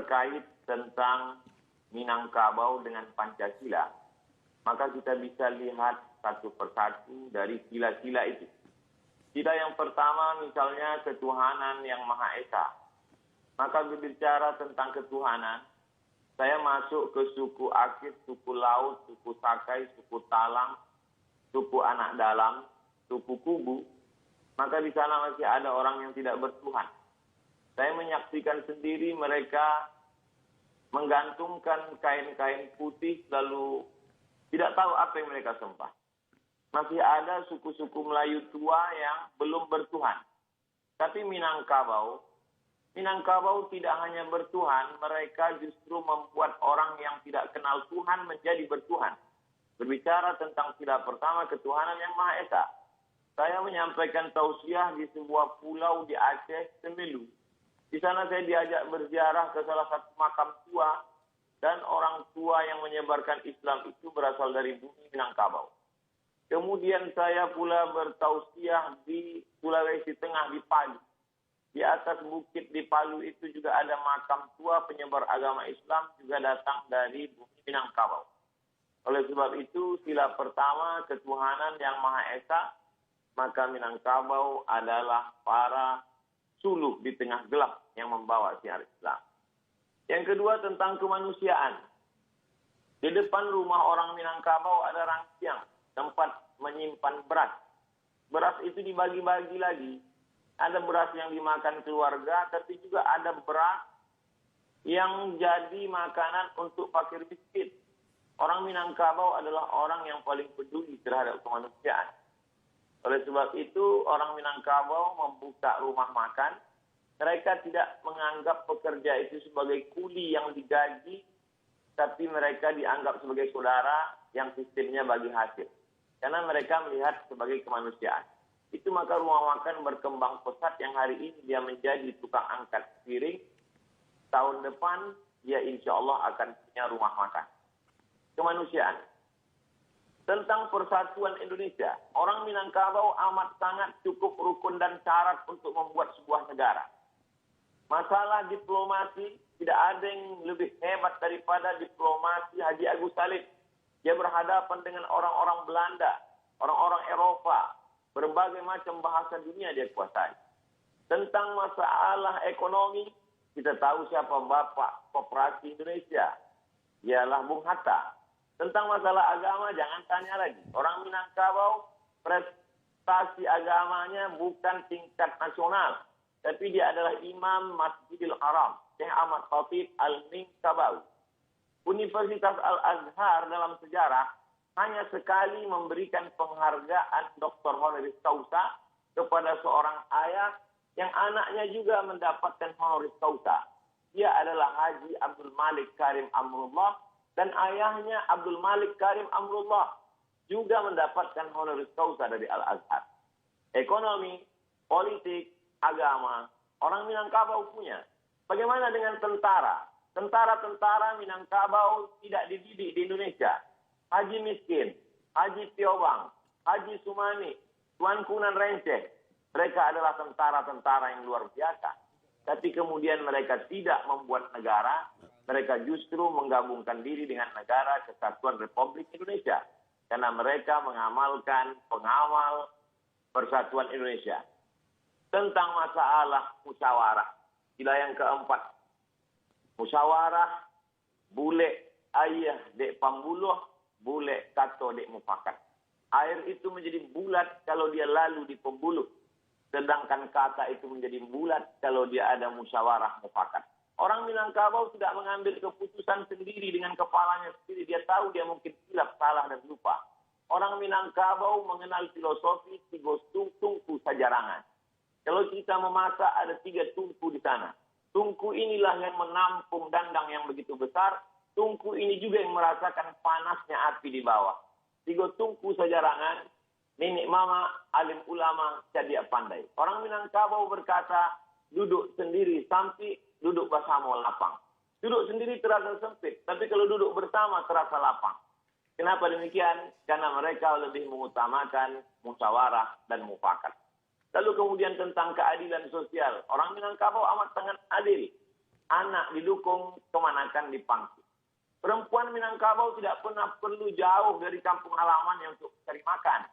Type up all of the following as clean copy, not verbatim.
terkait tentang Minangkabau dengan Pancasila, maka kita bisa lihat satu persatu dari sila-sila itu. Sila yang pertama misalnya ketuhanan yang Maha Esa. Maka berbicara tentang ketuhanan, saya masuk ke suku Akit, suku Laut, suku Sakai, suku Talang, suku Anak Dalam, suku Kubu. Maka di sana masih ada orang yang tidak bertuhan. Saya menyaksikan sendiri mereka menggantungkan kain-kain putih lalu tidak tahu apa yang mereka sembah. Masih ada suku-suku Melayu tua yang belum bertuhan. Tapi Minangkabau tidak hanya bertuhan, mereka justru membuat orang yang tidak kenal Tuhan menjadi bertuhan. Berbicara tentang sila pertama ketuhanan yang Maha Esa. Saya menyampaikan tausiah di sebuah pulau di Aceh, Semelu. Di sana saya diajak berziarah ke salah satu makam tua dan orang tua yang menyebarkan Islam itu berasal dari bumi Minangkabau. Kemudian saya pula bertausiah di Sulawesi Tengah di Palu. Di atas bukit di Palu itu juga ada makam tua penyebar agama Islam juga datang dari bumi Minangkabau. Oleh sebab itu sila pertama ketuhanan yang Maha Esa, maka Minangkabau adalah para suluh di tengah gelap yang membawa siar Islam. Yang kedua tentang kemanusiaan. Di depan rumah orang Minangkabau ada rangsiang, tempat menyimpan beras. Beras itu dibagi-bagi lagi. Ada beras yang dimakan keluarga, tapi juga ada beras yang jadi makanan untuk fakir miskin. Orang Minangkabau adalah orang yang paling peduli terhadap kemanusiaan. Oleh sebab itu, orang Minangkabau membuka rumah makan. Mereka tidak menganggap pekerja itu sebagai kuli yang digaji, tapi mereka dianggap sebagai saudara yang sistemnya bagi hasil. Karena mereka melihat sebagai kemanusiaan. Itu maka rumah makan berkembang pesat yang hari ini dia menjadi tukang angkat piring. Tahun depan, dia insya Allah akan punya rumah makan. Kemanusiaan. Tentang persatuan Indonesia, orang Minangkabau amat sangat cukup rukun dan syarat untuk membuat sebuah negara. Masalah diplomasi, tidak ada yang lebih hebat daripada diplomasi Haji Agus Salim. Dia berhadapan dengan orang-orang Belanda, orang-orang Eropa, berbagai macam bahasa dunia dia kuasai. Tentang masalah ekonomi, kita tahu siapa Bapak Koperasi Indonesia, ialah Bung Hatta. Tentang masalah agama, jangan tanya lagi. Orang Minangkabau, prestasi agamanya bukan tingkat nasional. Tapi dia adalah Imam Masjidil Haram, Syekh Ahmad Khatib Al-Minangkabau. Universitas Al-Azhar dalam sejarah hanya sekali memberikan penghargaan Dr. Honoris Causa kepada seorang ayah yang anaknya juga mendapatkan Honoris Causa. Dia adalah Haji Abdul Malik Karim Amrullah, dan ayahnya Abdul Malik Karim Amrullah juga mendapatkan Honoris Causa dari Al-Azhar. Ekonomi, politik, agama, orang Minangkabau punya. Bagaimana dengan tentara? Tentara-tentara Minangkabau tidak dididik di Indonesia. Haji Miskin, Haji Tiobang, Haji Sumani, Tuan Kunan Renceh. Mereka adalah tentara-tentara yang luar biasa. Tapi kemudian mereka tidak membuat negara. Mereka justru menggabungkan diri dengan negara Kesatuan Republik Indonesia. Karena mereka mengamalkan pengawal Persatuan Indonesia. Tentang masalah musyawarah. Sila yang keempat. Musyawarah, bule ayah dek pambuluh, bule kato dek mufakat. Air itu menjadi bulat kalau dia lalu di pembuluh. Sedangkan kata itu menjadi bulat kalau dia ada musyawarah mufakat. Orang Minangkabau tidak mengambil keputusan sendiri dengan kepalanya sendiri. Dia tahu dia mungkin silap, salah, dan lupa. Orang Minangkabau mengenal filosofi tiga tungku sajarangan. Kalau kita memasak ada 3 tungku di sana. Tungku inilah yang menampung dandang yang begitu besar. Tungku ini juga yang merasakan panasnya api di bawah. 3 tungku sajarangan, nenek mama, alim ulama, cerdik pandai. Orang Minangkabau berkata, duduk sendiri sampai duduk bersama lapang. Duduk sendiri terasa sempit, tapi kalau duduk bersama terasa lapang. Kenapa demikian? Karena mereka lebih mengutamakan musyawarah dan mufakat. Lalu kemudian tentang keadilan sosial. Orang Minangkabau amat sangat adil. anak didukung, kemanakan dipangku. Perempuan Minangkabau tidak pernah perlu jauh dari kampung halamannya untuk cari makan.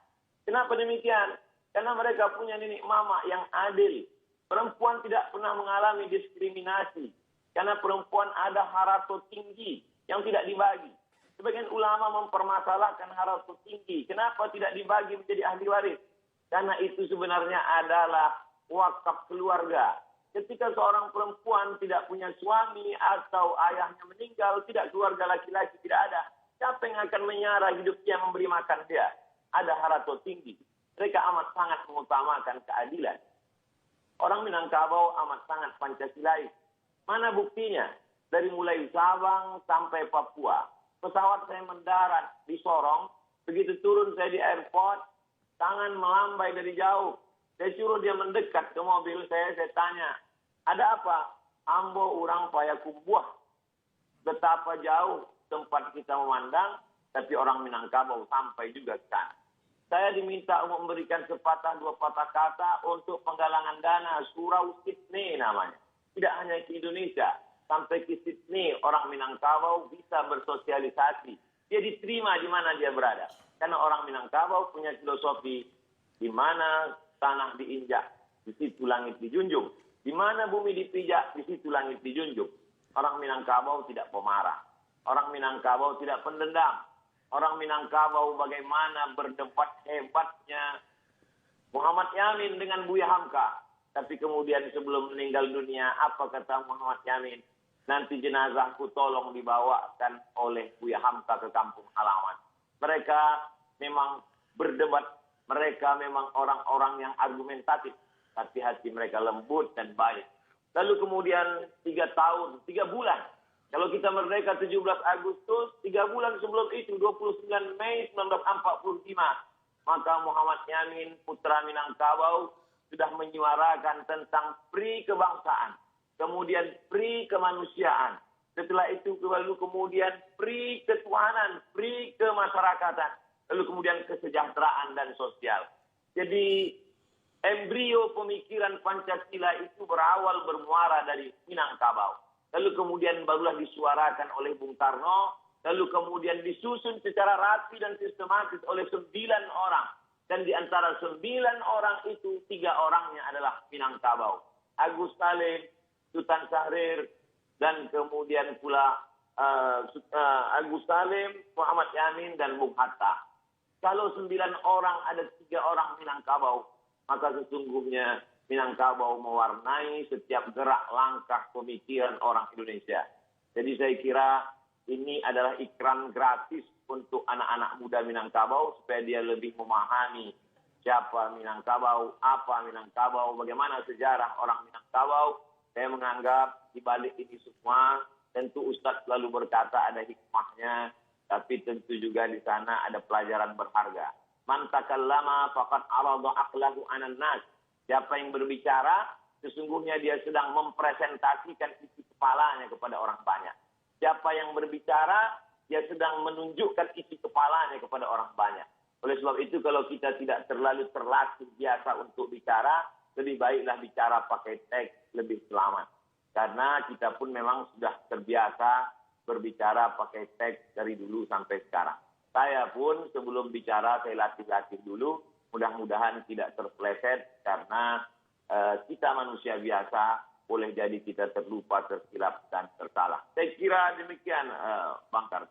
Kenapa demikian? Karena mereka punya nenek mama yang adil. Perempuan tidak pernah mengalami diskriminasi. Karena perempuan ada harato tinggi yang tidak dibagi. Sebagian ulama mempermasalahkan harato tinggi. Kenapa tidak dibagi menjadi ahli waris? Karena itu sebenarnya adalah wakaf keluarga. Ketika seorang perempuan tidak punya suami atau ayahnya meninggal, tidak keluarga laki-laki tidak ada. Siapa yang akan menyara hidup dia memberi makan dia? Ada harato tinggi. Mereka amat sangat mengutamakan keadilan. Orang Minangkabau amat sangat Pancasilais. Mana buktinya? Dari mulai Sabang sampai Papua. Pesawat saya mendarat di Sorong. Begitu turun saya di airport, tangan melambai dari jauh. Saya suruh dia mendekat ke mobil saya tanya, ada apa? Ambo urang Payakumbuh. Betapa jauh tempat kita memandang, tapi orang Minangkabau sampai juga ke sana. Saya diminta untuk memberikan sepatah dua patah kata untuk penggalangan dana Surau Sydney namanya. Tidak hanya ke Indonesia, sampai ke Sydney orang Minangkabau bisa bersosialisasi. Dia diterima di mana dia berada. Karena orang Minangkabau punya filosofi di mana tanah diinjak, di situ langit dijunjung. Di mana bumi dipijak, di situ langit dijunjung. Orang Minangkabau tidak pemarah. Orang Minangkabau tidak pendendam. Orang Minangkabau bagaimana berdebat hebatnya Muhammad Yamin dengan Buya Hamka. Tapi kemudian sebelum meninggal dunia, apa kata Muhammad Yamin? Nanti jenazahku tolong dibawakan oleh Buya Hamka ke kampung halaman. Mereka memang berdebat. Mereka memang orang-orang yang argumentatif. Tapi hati mereka lembut dan baik. Lalu kemudian 3 bulan. Kalau kita merdeka 17 Agustus, 3 bulan sebelum itu, 29 Mei 1945, maka Muhammad Yamin, putra Minangkabau, sudah menyuarakan tentang pri kebangsaan, kemudian pri kemanusiaan. Setelah itu lalu kemudian pri ketuhanan, pri kemasyarakatan, lalu kemudian kesejahteraan dan sosial. Jadi embrio pemikiran Pancasila itu berawal bermuara dari Minangkabau. Lalu kemudian barulah disuarakan oleh Bung Karno, lalu kemudian disusun secara rapi dan sistematis oleh 9 orang. Dan di antara 9 orang itu, 3 orangnya adalah Minangkabau. Agus Salim, Sultan Syahrir, dan kemudian pula Agus Salim, Muhammad Yamin, dan Bung Hatta. Kalau 9 orang ada 3 orang Minangkabau, maka sesungguhnya Minangkabau mewarnai setiap gerak langkah pemikiran orang Indonesia. Jadi saya kira ini adalah ikram gratis untuk anak-anak muda Minangkabau supaya dia lebih memahami siapa Minangkabau, apa Minangkabau, bagaimana sejarah orang Minangkabau. Saya menganggap di balik ini semua tentu Ustadz selalu berkata ada hikmahnya, tapi tentu juga di sana ada pelajaran berharga. Man takallama faqad arada aqlahu 'alan nas. Siapa yang berbicara, sesungguhnya dia sedang mempresentasikan isi kepalanya kepada orang banyak. Siapa yang berbicara, dia sedang menunjukkan isi kepalanya kepada orang banyak. Oleh sebab itu, kalau kita tidak terlalu terlatih biasa untuk bicara, lebih baiklah bicara pakai teks, lebih selamat. Karena kita pun memang sudah terbiasa berbicara pakai teks dari dulu sampai sekarang. Saya pun sebelum bicara, saya latih-latih dulu. Mudah-mudahan tidak terpeleset karena kita manusia biasa, boleh jadi kita terlupa, tersilap, dan tersalah. Saya kira demikian, Bang Karno.